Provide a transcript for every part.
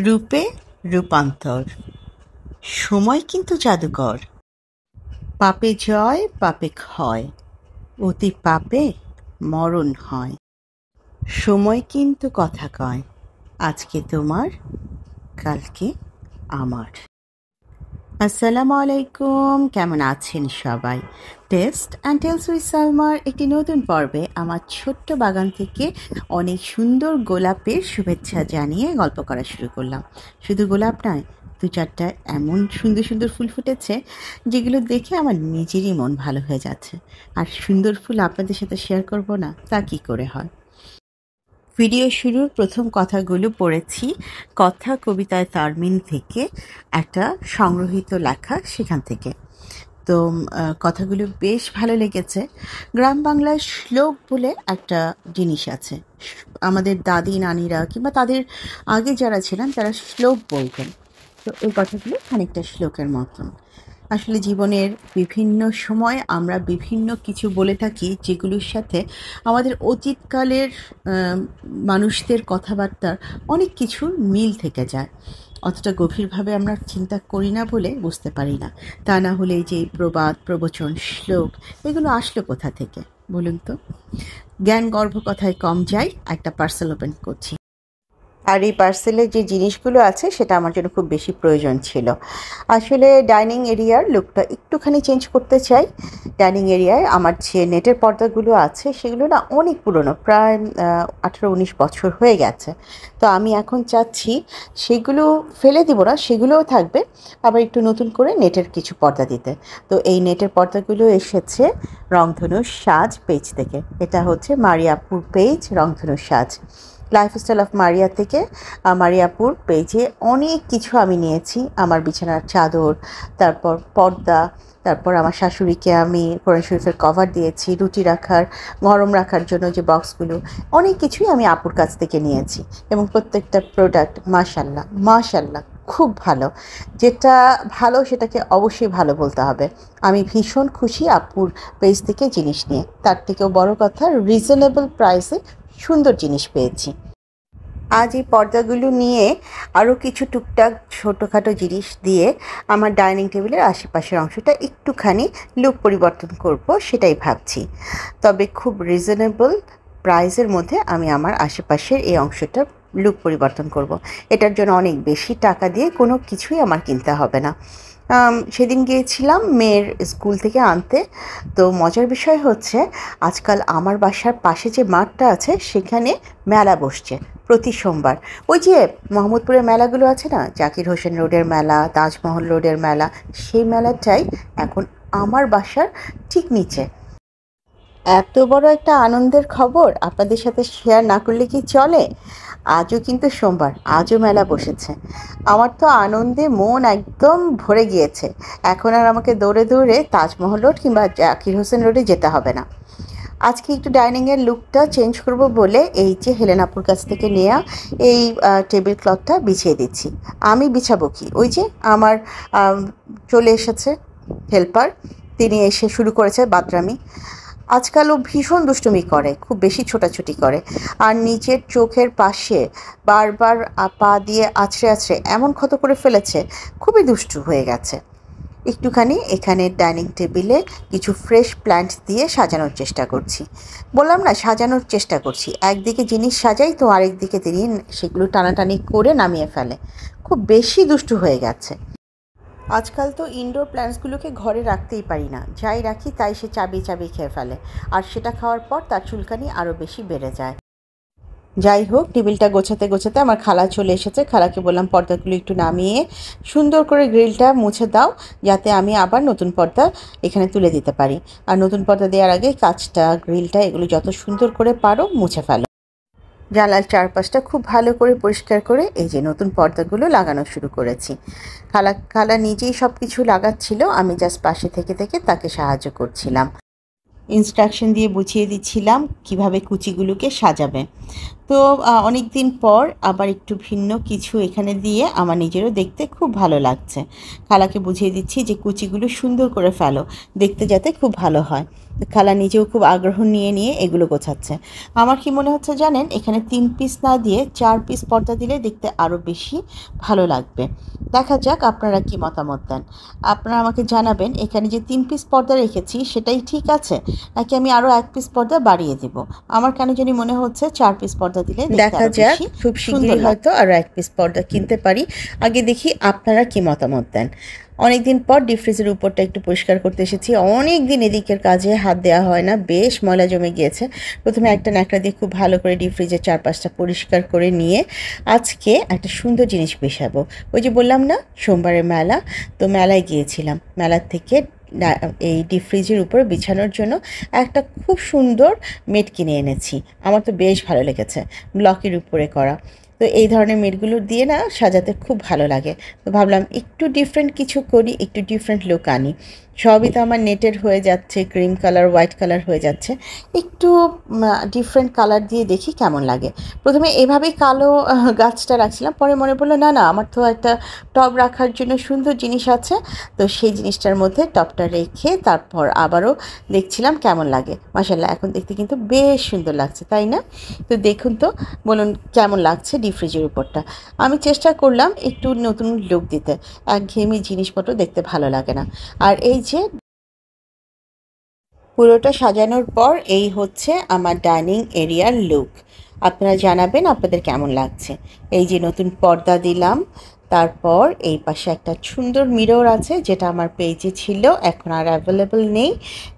রূপে রূপান্তর, সময় কিন্তু জাদুকর। পাপে জয় পাপে ক্ষয়, অতি পাপে মরণ হয়। সময় কিন্তু কথা কয়, আজকে তোমার কালকে আমার। আসসালামু আলাইকুম, কেমন আছেন সবাই? টেস্ট অ্যান্ড টেলস উইথ সালমার একটি নতুন পর্বে আমার ছোট্ট বাগান থেকে অনেক সুন্দর গোলাপের শুভেচ্ছা জানিয়ে গল্প করা শুরু করলাম। শুধু গোলাপ নয়, দু চারটা এমন সুন্দর সুন্দর ফুল ফুটেছে যেগুলো দেখে আমার নিজেরই মন ভালো হয়ে যাচ্ছে। আর সুন্দর ফুল আপনাদের সাথে শেয়ার করব না, তা কি করে হয়? ভিডিও শুরুর প্রথম কথাগুলো পড়েছি কথা কবিতায় তারমিন থেকে, একটা সংগ্রহীত লেখা, সেখান থেকে। তো কথাগুলো বেশ ভালো লেগেছে। গ্রাম বাংলার শ্লোক বলে একটা জিনিস আছে, আমাদের দাদি নানিরা কিংবা তাদের আগে যারা ছিলেন তারা শ্লোক বলতেন। তো এই কথাগুলো খানিকটা শ্লোকের মতন। আসলে জীবনের বিভিন্ন সময় আমরা বিভিন্ন কিছু বলে থাকি যেগুলোর সাথে আমাদের অতীতকালের মানুষদের কথাবার্তার অনেক কিছুর মিল থেকে যায়। অতটা গভীরভাবে আমরা চিন্তা করি না বলে বুঝতে পারি না। তা না হলে এই যে প্রবাদ, প্রবচন, শ্লোক এগুলো আসলো কোথা থেকে বলুন তো? জ্ঞান গর্ভ কথায় কম যায়, একটা পার্সেল ওপেন করছি। আর এই পার্সেলের যে জিনিসগুলো আছে সেটা আমার জন্য খুব বেশি প্রয়োজন ছিল। আসলে ডাইনিং এরিয়ার লুকটা একটুখানি চেঞ্জ করতে চাই। ডাইনিং এরিয়ায় আমার যে নেটের পর্দাগুলো আছে সেগুলো না অনেক পুরনো, প্রায় 18-19 বছর হয়ে গেছে। তো আমি এখন চাচ্ছি সেগুলো ফেলে দিব না, সেগুলোও থাকবে, আবার একটু নতুন করে নেটের কিছু পর্দা দিতে। তো এই নেটের পর্দাগুলো এসেছে রংধনুর সাজ পেজ থেকে। এটা হচ্ছে মারিয়াপুর পেজ, রংধনুর সাজ, লাইফস্টাইল অফ মারিয়া থেকে। মারিয়াপুর পেজে অনেক কিছু আমি নিয়েছি, আমার বিছানার চাদর, তারপর পর্দা, তারপর আমার শাশুড়িকে আমি কোরআন শরীফের কভার দিয়েছি, রুটি রাখার, গরম রাখার জন্য যে বক্সগুলো, অনেক কিছুই আমি আপুর কাছ থেকে নিয়েছি। এবং প্রত্যেকটা প্রোডাক্ট মাশাল্লাহ মাশাল্লাহ খুব ভালো। যেটা ভালো সেটাকে অবশ্যই ভালো বলতে হবে। আমি ভীষণ খুশি আপুর পেজ থেকে জিনিস নিয়ে। তার থেকেও বড় কথা, রিজনেবল প্রাইসে সুন্দর জিনিস পেয়েছি। আজ এই পর্দাগুলো নিয়ে আরও কিছু টুকটাক ছোটোখাটো জিনিস দিয়ে আমার ডাইনিং টেবিলের আশেপাশের অংশটা একটুখানি লুক পরিবর্তন করব, সেটাই ভাবছি। তবে খুব রিজনেবল প্রাইসের মধ্যে আমি আমার আশেপাশের এই অংশটা লুক পরিবর্তন করব। এটার জন্য অনেক বেশি টাকা দিয়ে কোনো কিছুই আমার কিনতে হবে না। সেদিন গিয়েছিলাম মেয়ের স্কুল থেকে আনতে। তো মজার বিষয় হচ্ছে, আজকাল আমার বাসার পাশে যে মাঠটা আছে সেখানে মেলা বসছে প্রতি সোমবার। ওই যে মোহাম্মদপুরের মেলাগুলো আছে না, জাকির হোসেন রোডের মেলা, তাজমহল রোডের মেলা, সেই মেলাটাই এখন আমার বাসার ঠিক নিচে। এত বড় একটা আনন্দের খবর আপনাদের সাথে শেয়ার না করলে কি চলে? আজও কিন্তু সোমবার, আজও মেলা বসেছে। আমার তো আনন্দে মন একদম ভরে গিয়েছে। এখন আর আমাকে দৌড়ে দৌড়ে তাজমহল রোড কিংবা জাকির হোসেন রোডে যেতে হবে না। আজকে একটু ডাইনিংয়ের লুকটা চেঞ্জ করব বলে এই যে হেলেনাপুর কাছ থেকে নেওয়া এই টেবিল ক্লথটা বিছিয়ে দিচ্ছি। আমি বিছাবো কি, ওই যে আমার চলে এসেছে হেল্পার, তিনি এসে শুরু করেছে বাদরামি। আজকাল ও ভীষণ দুষ্টুমি করে, খুব বেশি ছোটাছুটি করে, আর নিচের চোখের পাশে বারবার পা দিয়ে আছড়ে আছড়ে এমন ক্ষত করে ফেলেছে, খুবই দুষ্টু হয়ে গেছে। একটুখানি এখানে ডাইনিং টেবিলে কিছু ফ্রেশ প্ল্যান্ট দিয়ে সাজানোর চেষ্টা করছি। বললাম না, সাজানোর চেষ্টা করছি। একদিকে জিনিস সাজাই তো আরেকদিকে তিনি সেগুলো টানাটানি করে নামিয়ে ফেলে, খুব বেশি দুষ্টু হয়ে গেছে। আজকাল তো ইনডোর প্ল্যান্টসগুলোকে ঘরে রাখতেই পারি না, যাই রাখি তাই সে চাবিয়ে চাবিয়ে খেয়ে ফেলে, আর সেটা খাওয়ার পর তার চুলকানি আরও বেশি বেড়ে যায়। যাই হোক, টেবিলটা গোছাতে গোছাতে আমার খালা চলে এসেছে। খালাকে বললাম পর্দাগুলো একটু নামিয়ে সুন্দর করে গ্রিলটা মুছে দাও, যাতে আমি আবার নতুন পর্দা এখানে তুলে দিতে পারি। আর নতুন পর্দা দেওয়ার আগে কাচটা, গ্রিলটা এগুলো যত সুন্দর করে পারো মুছে ফেলো। জানলার চারপাশটা খুব ভালো করে পরিষ্কার করে এই যে নতুন পর্দাগুলো লাগানো শুরু করেছি। খালা নিজেই সব কিছু লাগাচ্ছিল, আমি জাস্ট পাশে থেকে থেকে তাকে সাহায্য করছিলাম। ইনস্ট্রাকশন দিয়ে বুঝিয়ে দিচ্ছিলাম কিভাবে কুচিগুলোকে সাজাবে। তো অনেক দিন পর আবার একটু ভিন্ন কিছু এখানে দিয়ে আমার নিজেরও দেখতে খুব ভালো লাগছে। খালাকে বুঝিয়ে দিচ্ছি যে কুচিগুলো সুন্দর করে ফেলো, দেখতে যাতে খুব ভালো হয়। খালা নিজেও খুব আগ্রহ নিয়ে নিয়ে এগুলো গোছাচ্ছে। আমার কি মনে হচ্ছে জানেন, এখানে 3 পিস না দিয়ে 4 পিস পর্দা দিলে দেখতে আরও বেশি ভালো লাগবে। দেখা যাক আপনারা কি মতামত দেন। আপনারা আমাকে জানাবেন এখানে যে 3 পিস পর্দা রেখেছি সেটাই ঠিক আছে, নাকি আমি আরও 1 পিস পর্দা বাড়িয়ে দিব। আমার কেন জানি মনে হচ্ছে 4 পিস পর্দা দিলে দেখা যাক, খুব শীঘ্রই হয়তো আরও 1 পিস পর্দা কিনতে পারি। আগে দেখি আপনারা কি মতামত দেন। অনেক দিন পর ডিপ ফ্রিজের উপরটা একটু পরিষ্কার করতে এসেছি। অনেক দিন এদিকের কাজে হাত দেওয়া হয় না, বেশ ময়লা জমে গিয়েছে। প্রথমে একটা ন্যাকড়া দিয়ে খুব ভালো করে ডিপ ফ্রিজের চারপাশটা পরিষ্কার করে নিয়ে আজকে একটা সুন্দর জিনিস বিছাবো। ওই যে বললাম না সোমবারের মেলা, তো মেলায় গিয়েছিলাম। মেলার থেকে এই ডিপ ফ্রিজের উপরে বিছানোর জন্য একটা খুব সুন্দর মেট কিনে এনেছি। আমার তো বেশ ভালো লেগেছে, ব্লকের উপরে করা। তো এই ধরনের মেটগুলো দিয়ে না সাজাতে খুব ভালো লাগে। তো ভাবলাম একটু ডিফারেন্ট কিছু করি, একটু ডিফারেন্ট লুক আনি। সবই তো আমার নেটের হয়ে যাচ্ছে, ক্রিম কালার, হোয়াইট কালার হয়ে যাচ্ছে। একটু ডিফারেন্ট কালার দিয়ে দেখি কেমন লাগে। প্রথমে এভাবেই কালো গাছটা রাখছিলাম, পরে মনে পড়লো না না, আমার তো একটা টব রাখার জন্য সুন্দর জিনিস আছে। তো সেই জিনিসটার মধ্যে টবটা রেখে তারপর আবারও দেখছিলাম কেমন লাগে। মাশাআল্লাহ, এখন দেখতে কিন্তু বেশ সুন্দর লাগছে, তাই না? তো দেখুন তো, বলুন কেমন লাগছে ডিপ ফ্রিজের উপরটা। আমি চেষ্টা করলাম একটু নতুন লুক দিতে, একঘেয়েমি জিনিসপত্র দেখতে ভালো লাগে না। আর এই যে পুরোটা সাজানোর পর এই হচ্ছে আমার ডাইনিং এরিয়ার লুক। আপনারা জানাবেন আপনাদের কেমন লাগছে। এই যে নতুন পর্দা দিলাম, তারপর এই পাশে একটা সুন্দর মিরর আছে যেটা আমার পেজে ছিল, এখন আর অ্যাভেলেবল নেই।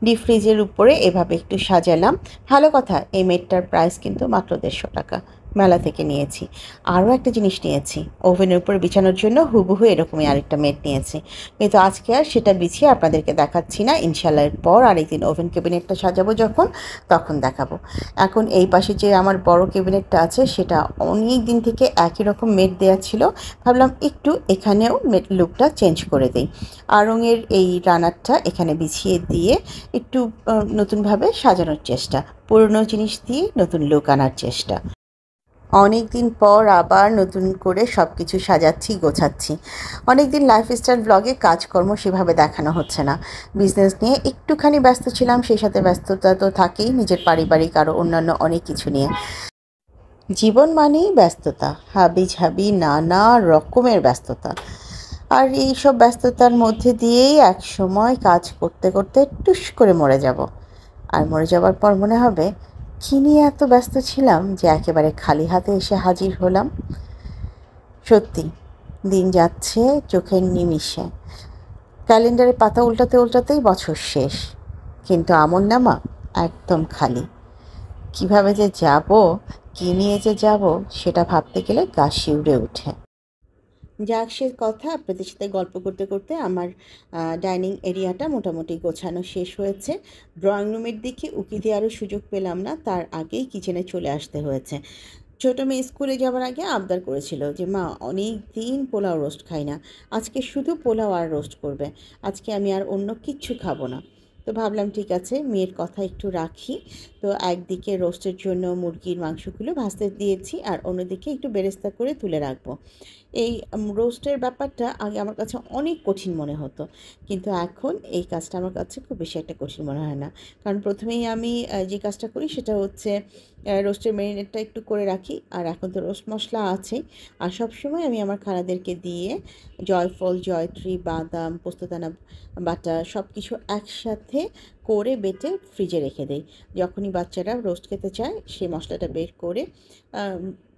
ডিপ ফ্রিজের উপরে এভাবে একটু সাজালাম। ভালো কথা, এই মেটটার প্রাইস কিন্তু মাত্র 150 টাকা, মেলা থেকে নিয়েছি। আরও একটা জিনিস নিয়েছি, ওভেনের উপরে বিছানোর জন্য হুবহু এরকমই আরেকটা মেট নিয়েছি, কিন্তু আজকে আর সেটা বিছিয়ে আপনাদেরকে দেখাচ্ছি না। ইনশাল্লাহ এর পর আরেকদিন ওভেন ক্যাবিনেটটা সাজাবো যখন, তখন দেখাবো। এখন এই পাশে যে আমার বড় ক্যাবিনেটটা আছে সেটা অনেক দিন থেকে একই রকম মেট দেওয়া ছিল, ভাবলাম একটু এখানেও মেট লুকটা চেঞ্জ করে দিই। আড়ঙের এই রানারটা এখানে বিছিয়ে দিয়ে একটু নতুনভাবে সাজানোর চেষ্টা, পুরনো জিনিস দিয়ে নতুন লুক আনার চেষ্টা। অনেক দিন পর আবার নতুন করে সব কিছু সাজাচ্ছি, গোছাচ্ছি। অনেক দিন লাইফস্টাইল ব্লগে কাজকর্ম সেভাবে দেখানো হচ্ছে না। বিজনেস নিয়ে একটুখানি ব্যস্ত ছিলাম, সেই সাথে ব্যস্ততা তো থাকেই নিজের পারিবারিক আরও অন্যান্য অনেক কিছু নিয়ে। জীবন মানেই ব্যস্ততা, হাবিঝাবি নানা রকমের ব্যস্ততা। আর এই সব ব্যস্ততার মধ্যে দিয়েই এক সময় কাজ করতে করতে টুস করে মরে যাব। আর মরে যাওয়ার পর মনে হবে কী নিয়ে এত ব্যস্ত ছিলাম যে একেবারে খালি হাতে এসে হাজির হলাম। সত্যি দিন যাচ্ছে চোখের নিমিষে, ক্যালেন্ডারের পাতা উল্টাতে উল্টাতেই বছর শেষ, কিন্তু আমলনামা একদম খালি। কিভাবে যে যাব, কী নিয়ে যে যাব, সেটা ভাবতে গেলে গা শিউরে ওঠে। যাক, সে কথা, আপনাদের সাথে গল্প করতে করতে আমার ডাইনিং এরিয়াটা মোটামুটি গোছানো শেষ হয়েছে। ড্রয়িং রুমের দিকে উকি দেওয়ারও সুযোগ পেলাম না, তার আগেই কিচেনে চলে আসতে হয়েছে। ছোটো মেয়ে স্কুলে যাওয়ার আগে আবদার করেছিল যে মা, অনেক দিন পোলাও রোস্ট খাই না, আজকে শুধু পোলাও আর রোস্ট করবে, আজকে আমি আর অন্য কিচ্ছু খাবো না। তো ভাবলাম ঠিক আছে, মেয়ের কথা একটু রাখি। তো একদিকে রোস্টের জন্য মুরগির মাংসগুলো ভাজতে দিয়েছি, আর অন্যদিকে একটু বেরেস্তা করে তুলে রাখবো। এই রোস্টের ব্যাপারটা আগে আমার কাছে অনেক কঠিন মনে হতো, কিন্তু এখন এই কাজটা আমার কাছে খুব বেশি একটা কঠিন মনে হয় না। কারণ প্রথমেই আমি যে কাজটা করি সেটা হচ্ছে রোস্টের ম্যারিনেটটা একটু করে রাখি, আর এখন তো রোস্ট মশলা আছেই। আর সবসময় আমি আমার খালাদেরকে দিয়ে জয়ফল, জয়ত্রী, বাদাম, পোস্তদানা বাটা সব কিছু একসাথে করে বেটে ফ্রিজে রেখে দেই। যখনই বাচ্চারা রোস্ট খেতে চায় সেই মশলাটা বের করে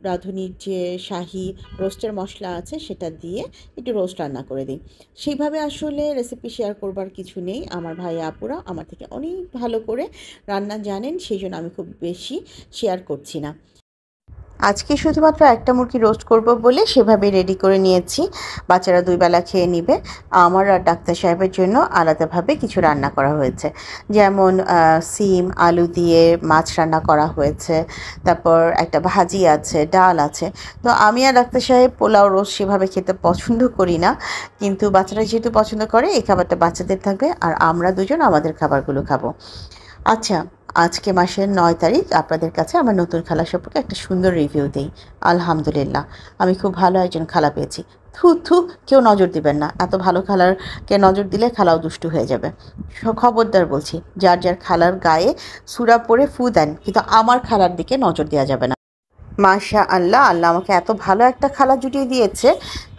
রাঁধুনির যে শাহি রোস্টের মশলা আছে সেটা দিয়ে একটু রোস্ট রান্না করে দিই। সেইভাবে আসলে রেসিপি শেয়ার করবার কিছু নেই, আমার ভাই আপুরা আমার থেকে অনেক ভালো করে রান্না জানেন, সেই জন্য আমি খুব বেশি শেয়ার করছি না। আজকে শুধুমাত্র একটা মুরগি রোস্ট করব বলে সেভাবে রেডি করে নিয়েছি, বাচ্চারা 2 বেলা খেয়ে নেবে। আমার আর ডাক্তার সাহেবের জন্য আলাদাভাবে কিছু রান্না করা হয়েছে, যেমন সিম আলু দিয়ে মাছ রান্না করা হয়েছে, তারপর একটা ভাজি আছে, ডাল আছে। তো আমি আর ডাক্তার সাহেব পোলাও রোস্ট সেভাবে খেতে পছন্দ করি না, কিন্তু বাচ্চারা যেহেতু পছন্দ করে এই খাবারটা বাচ্চাদের থাকবে, আর আমরা দুজন আমাদের খাবারগুলো খাবো। আচ্ছা, আজকে মাসের ৯ তারিখ আপনাদের কাছে আমার নতুন খালা সম্পর্কে একটা সুন্দর রিভিউ দেই। আলহামদুলিল্লাহ, আমি খুব ভালো একজন খালা পেয়েছি। থু, থু, কেউ নজর দিবেন না। এত ভালো খালারকে নজর দিলে খালাও দুষ্টু হয়ে যাবে। খবরদার বলছি, যার যার খালার গায়ে সূরা পড়ে ফু দেন, কিন্তু আমার খালার দিকে নজর দেওয়া যাবে না। মাশাআল্লাহ, আল্লাহ আমাকে এত ভালো একটা খালা জুটিয়ে দিয়েছে।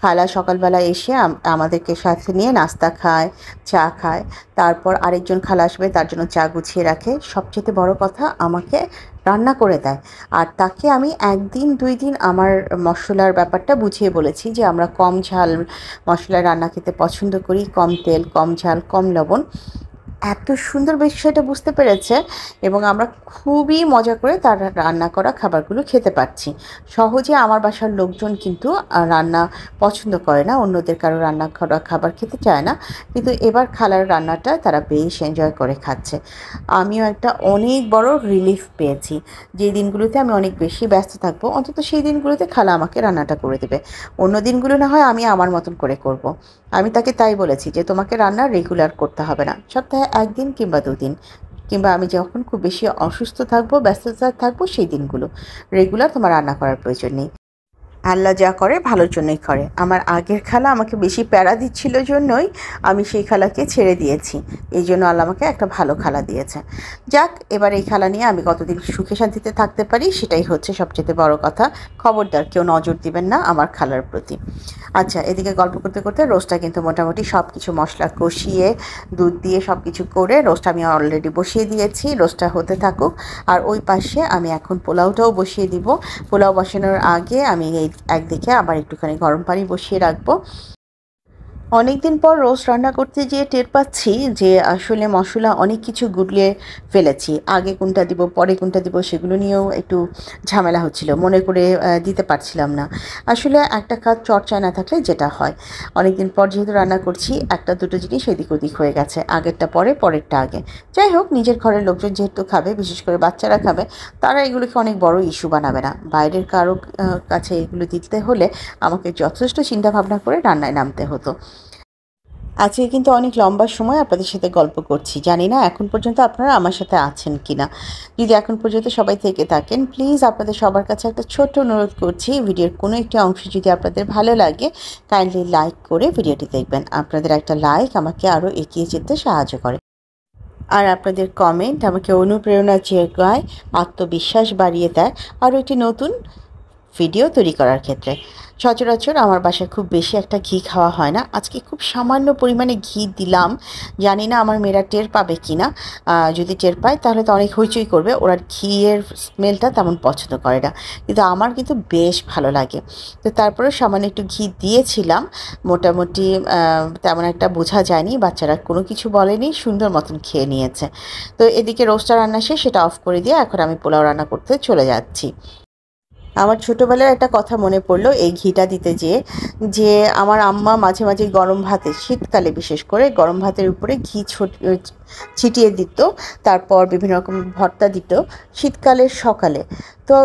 খালা সকালবেলা এসে আমাদেরকে সাথে নিয়ে নাস্তা খায়, চা খায়। তারপর আরেকজন খালা আসবে, তার জন্য চা গুছিয়ে রাখে। সবচেয়ে বড় কথা, আমাকে রান্না করে দেয়। আর তাকে আমি ১ দিন ২ দিন আমার মশলার ব্যাপারটা বুঝিয়ে বলেছি যে আমরা কম ঝাল মশলায় রান্না খেতে পছন্দ করি, কম তেল, কম ঝাল, কম লবণ। এত সুন্দর বিষয়টা বুঝতে পেরেছে এবং আমরা খুবই মজা করে তার রান্না করা খাবারগুলো খেতে পারছি। সহজে আমার বাসার লোকজন কিন্তু রান্না পছন্দ করে না, অন্যদের কারো রান্না করা খাবার খেতে চায় না। কিন্তু এবার খালার রান্নাটা তারা বেশ এনজয় করে খাচ্ছে। আমিও একটা অনেক বড় রিলিফ পেয়েছি। যে দিনগুলোতে আমি অনেক বেশি ব্যস্ত থাকবো, অন্তত সেই দিনগুলোতে খালা আমাকে রান্নাটা করে দেবে। অন্য দিনগুলো না হয় আমি আমার মতন করে করব। আমি তাকে তাই বলেছি যে তোমাকে রান্না রেগুলার করতে হবে না, সপ্তাহে ১ দিন কিংবা ২ দিন, কিংবা আমি যখন খুব বেশি অসুস্থ থাকবো, ব্যস্ততা থাকবো, সেই দিনগুলো রেগুলার তোমার রান্না করার প্রয়োজন নেই। আল্লাহ যা করে ভালোর জন্যই করে। আমার আগের খালা আমাকে বেশি প্যারা দিচ্ছিল জন্যই আমি সেই খালাকে ছেড়ে দিয়েছি। এই জন্য আল্লাহ আমাকে একটা ভালো খালা দিয়েছে। যাক, এবার এই খালা নিয়ে আমি কতদিন সুখে শান্তিতে থাকতে পারি সেটাই হচ্ছে সবচেয়ে বড় কথা। খবরদার কেউ নজর দিবেন না আমার খালার প্রতি। আচ্ছা, এদিকে গল্প করতে করতে রোস্টটা কিন্তু মোটামুটি সব কিছু মশলা কষিয়ে দুধ দিয়ে সব কিছু করে রোস্টটা আমি অলরেডি বসিয়ে দিয়েছি। রোস্টটা হতে থাকুক। আর ওই পাশে আমি এখন পোলাওটাও বসিয়ে দিব। পোলাও বসানোর আগে আমি একদিকে আবার একটুখানি গরম পানি বসিয়ে রাখবো। অনেকদিন পর রোস্ট রান্না করতে যেয়ে টের পাচ্ছি যে আসলে মশলা অনেক কিছু গুলিয়ে ফেলেছি। আগে কোনটা দিব, পরে কোনটা দিব, সেগুলো নিয়েও একটু ঝামেলা হচ্ছিল, মনে করে দিতে পারছিলাম না। আসলে একটা কাজ চর্চায় না থাকলে যেটা হয়, অনেকদিন পর যেহেতু রান্না করছি, একটা দুটো জিনিস এদিক ওদিক হয়ে গেছে, আগেরটা পরে, পরেরটা আগে। যাই হোক, নিজের ঘরের লোকজন যেহেতু খাবে, বিশেষ করে বাচ্চারা খাবে, তারা এগুলোকে অনেক বড় ইস্যু বানাবে না। বাইরের কারো কাছে এগুলো দিতে হলে আমাকে যথেষ্ট চিন্তাভাবনা করে রান্নায় নামতে হতো। আজকে কিন্তু অনেক লম্বা সময় আপনাদের সাথে গল্প করছি। জানি না এখন পর্যন্ত আপনারা আমার সাথে আছেন কিনা। যদি এখন পর্যন্ত সবাই থেকে থাকেন, প্লিজ আপনাদের সবার কাছে একটা ছোট্ট অনুরোধ করছি, ভিডিওর কোনো একটি অংশ যদি আপনাদের ভালো লাগে, কাইন্ডলি লাইক করে ভিডিওটি দেখবেন। আপনাদের একটা লাইক আমাকে আরও এগিয়ে যেতে সাহায্য করে। আর আপনাদের কমেন্ট আমাকে অনুপ্রেরণা যোগায়, আত্মবিশ্বাস বাড়িয়ে দেয় আরও একটি নতুন ভিডিও তৈরি করার ক্ষেত্রে। সচরাচর আমার বাসায় খুব বেশি একটা ঘি খাওয়া হয় না। আজকে খুব সামান্য পরিমাণে ঘি দিলাম। জানি না আমার মেয়েরা টের পাবে কি না। যদি টের পায় তাহলে তো অনেক হইচই করবে। ওরা ঘিয়ের স্মেলটা তেমন পছন্দ করে না, কিন্তু আমার কিন্তু বেশ ভালো লাগে। তো তারপরে সামান্য একটু ঘি দিয়েছিলাম। মোটামুটি তেমন একটা বোঝা যায়নি, বাচ্চারা কোনো কিছু বলেনি, সুন্দর মতন খেয়ে নিয়েছে। তো এদিকে রোস্টটা রান্না শেষ, সেটা অফ করে দিয়ে এখন আমি পোলাও রান্না করতে চলে যাচ্ছি। আমার ছোটোবেলার একটা কথা মনে পড়লো এই ঘিটা দিতে যেয়ে, যে আমার আম্মা মাঝে মাঝে গরম ভাতে, শীতকালে বিশেষ করে গরম ভাতের উপরে ঘি ছিটিয়ে দিত। তারপর বিভিন্ন রকম ভর্তা দিত শীতকালের সকালে। তো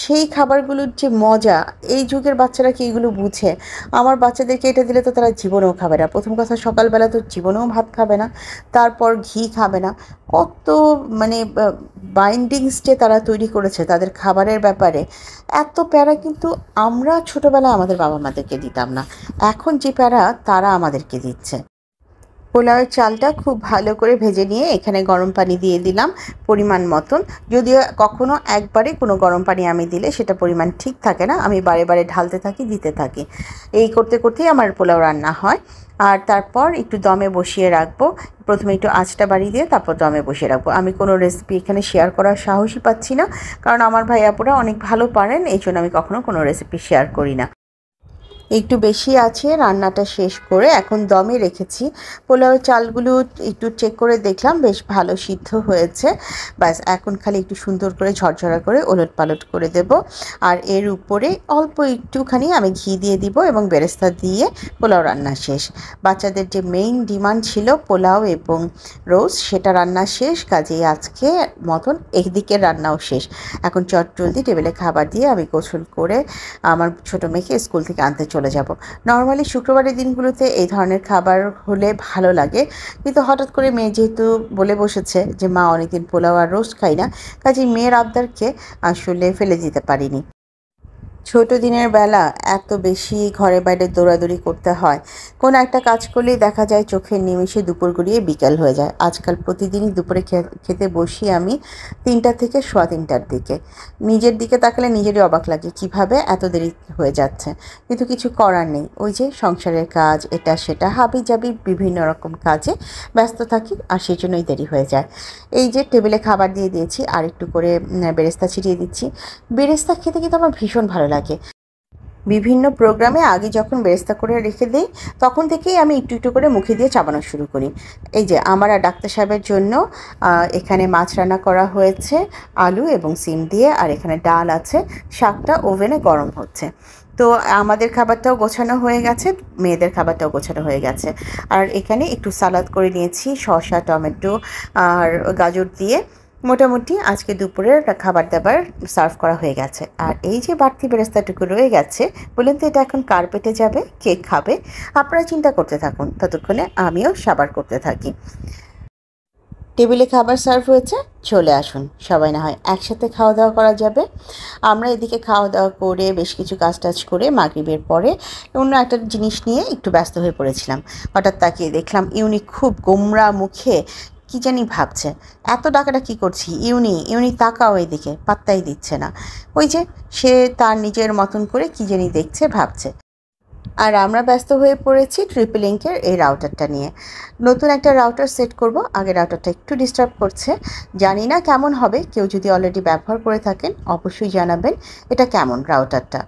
সেই খাবারগুলোর যে মজা, এই যুগের বাচ্চারা কি এগুলো বুঝে? আমার বাচ্চাদেরকে এটা দিলে তো তারা জীবনেও খাবে না। প্রথম কথা, সকালবেলা তো জীবনেও ভাত খাবে না, তারপর ঘি খাবে না। কত মানে বাইন্ডিংস যে তারা তৈরি করেছে তাদের খাবারের ব্যাপারে, এত প্যারা কিন্তু আমরা ছোটোবেলায় আমাদের বাবা মাদেরকে দিতাম না। এখন যে প্যারা তারা আমাদেরকে দিচ্ছে। পোলাওয়ের চালটা খুব ভালো করে ভেজে নিয়ে এখানে গরম পানি দিয়ে দিলাম পরিমাণ মতন। যদিও কখনো একবারে কোনো গরম পানি আমি দিলে সেটা পরিমাণ ঠিক থাকে না, আমি বারে বারে ঢালতে থাকি, দিতে থাকি। এই করতে করতেই আমার পোলাও রান্না হয়। আর তারপর একটু দমে বসিয়ে রাখবো। প্রথমে একটু আঁচটা বাড়িয়ে দিয়ে তারপর দমে বসিয়ে রাখবো। আমি কোনো রেসিপি এখানে শেয়ার করার সাহসই পাচ্ছি না, কারণ আমার ভাইয়াপুরা অনেক ভালো পারেন, এই জন্য আমি কখনো কোনো রেসিপি শেয়ার করি না। একটু বেশি আছে, রান্নাটা শেষ করে এখন দমে রেখেছি। পোলাওয়ের চালগুলো একটু চেক করে দেখলাম বেশ ভালো সিদ্ধ হয়েছে। ব্যাস, এখন খালি একটু সুন্দর করে ঝরঝরা করে ওলট পালট করে দেব। আর এর উপরে অল্প একটুখানি আমি ঘি দিয়ে দিব এবং বেরেস্তা দিয়ে পোলাও রান্না শেষ। বাচ্চাদের যে মেইন ডিমান্ড ছিল পোলাও এবং রোস্ট, সেটা রান্না শেষ। কাজেই আজকে মতন একদিকের রান্নাও শেষ। এখন চটজলদি টেবিলে খাবার দিয়ে আমি গোসল করে আমার ছোটো মেয়েকে স্কুল থেকে আনতে চলে চলে যাব। নর্মালি শুক্রবারের দিনগুলোতে এই ধরনের খাবার হলে ভালো লাগে, কিন্তু হঠাৎ করে মেয়ে যেহেতু বলে বসেছে যে মা অনেকদিন পোলাও আর রোস্ট খাই না, কাজেই মেয়ের আবদারকে আসলে ফেলে দিতে পারিনি। ছোট দিনের বেলা এত বেশি ঘরে বাইরে দৌড়াদৌড়ি করতে হয়, কোনো একটা কাজ করলেই দেখা যায় চোখের নিমেষে দুপুর গড়িয়ে বিকেল হয়ে যায়। আজকাল প্রতিদিনই দুপুরে খেতে বসি আমি ৩টা থেকে সোয়া ৩টার দিকে। নিজের দিকে তাকালে নিজেরই অবাক লাগে কিভাবে এত দেরি হয়ে যাচ্ছে, কিন্তু কিছু করার নেই। ওই যে সংসারের কাজ, এটা সেটা হাবিজাবি বিভিন্ন রকম কাজে ব্যস্ত থাকি, আর সেই জন্যই দেরি হয়ে যায়। এই যে টেবিলে খাবার দিয়ে দিয়েছি, আর একটু করে বেরেস্তা ছিটিয়ে দিচ্ছি। বেরেস্তা খেতে কিন্তু আমার ভীষণ ভালো লাগে। বিভিন্ন প্রোগ্রামে আগে যখন বেরেস্তা করে রেখে দিই, তখন থেকেই আমি একটু একটু করে মুখে দিয়ে চাবানো শুরু করি। এই যে আমার আর ডাক্তার সাহেবের জন্য এখানে মাছ রান্না করা হয়েছে আলু এবং সিম দিয়ে, আর এখানে ডাল আছে, শাকটা ওভেনে গরম হচ্ছে। তো আমাদের খাবারটাও গোছানো হয়ে গেছে, মেয়েদের খাবারটাও গোছানো হয়ে গেছে। আর এখানে একটু সালাদ করে নিয়েছি শসা, টমেটো আর গাজর দিয়ে। মোটামুটি আজকে দুপুরের খাবার দাবার সার্ভ করা হয়ে গেছে। আর এই যে বাড়তি বেরেস্তাটুকু রয়ে গেছে, বললেন তো এটা এখন কার পেটে যাবে, কে খাবে? আপনারা চিন্তা করতে থাকুন, ততক্ষণে আমিও সাবার করতে থাকি। টেবিলে খাবার সার্ভ হয়েছে, চলে আসুন, সবাই না হয় একসাথে খাওয়া দাওয়া করা যাবে। আমরা এদিকে খাওয়া দাওয়া করে বেশ কিছু কাজ টাজ করে মাগরিবের পরে অন্য একটা জিনিস নিয়ে একটু ব্যস্ত হয়ে পড়েছিলাম। হঠাৎ তাকিয়ে দেখলাম ইউনি খুব গোমরা মুখে কী জানি ভাবছে। এত ডাকাডাকি করছি, ইউনি ইউনি তাকাও এদিকে, পাত্তাই দিচ্ছে না। ওই যে সে তার নিজের মতন করে কী জানি দেখছে, ভাবছে। আর আমরা ব্যস্ত হয়ে পড়েছি ট্রিপল লিঙ্কের এই রাউটারটা নিয়ে। নতুন একটা রাউটার সেট করব, আগে রাউটারটা একটু ডিস্টার্ব করছে, জানি না কেমন হবে। কেউ যদি অলরেডি ব্যবহার করে থাকেন অবশ্যই জানাবেন এটা কেমন রাউটারটা।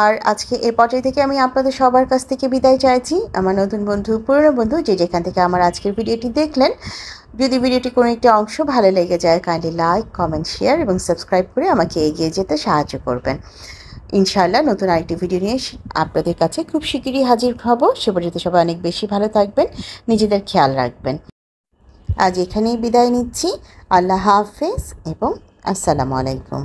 আর আজকে এ পর্যায়ে থেকে আমি আপনাদের সবার কাছ থেকে বিদায় চাইছি। আমার নতুন বন্ধু, পুরনো বন্ধু, যে যেখান থেকে আমার আজকের ভিডিওটি দেখলেন, যদি ভিডিওটি কোনো একটি অংশ ভালো লেগে যায়, কাইন্ডলি লাইক, কমেন্ট, শেয়ার এবং সাবস্ক্রাইব করে আমাকে এগিয়ে যেতে সাহায্য করবেন। ইনশাআল্লাহ নতুন আরেকটি ভিডিও নিয়ে আপনাদের কাছে খুব শিগগিরই হাজির হব। সে পর্যন্ত সবাই অনেক বেশি ভালো থাকবেন, নিজেদের খেয়াল রাখবেন। আজ এখানেই বিদায় নিচ্ছি। আল্লাহ হাফেজ এবং আসসালামু আলাইকুম।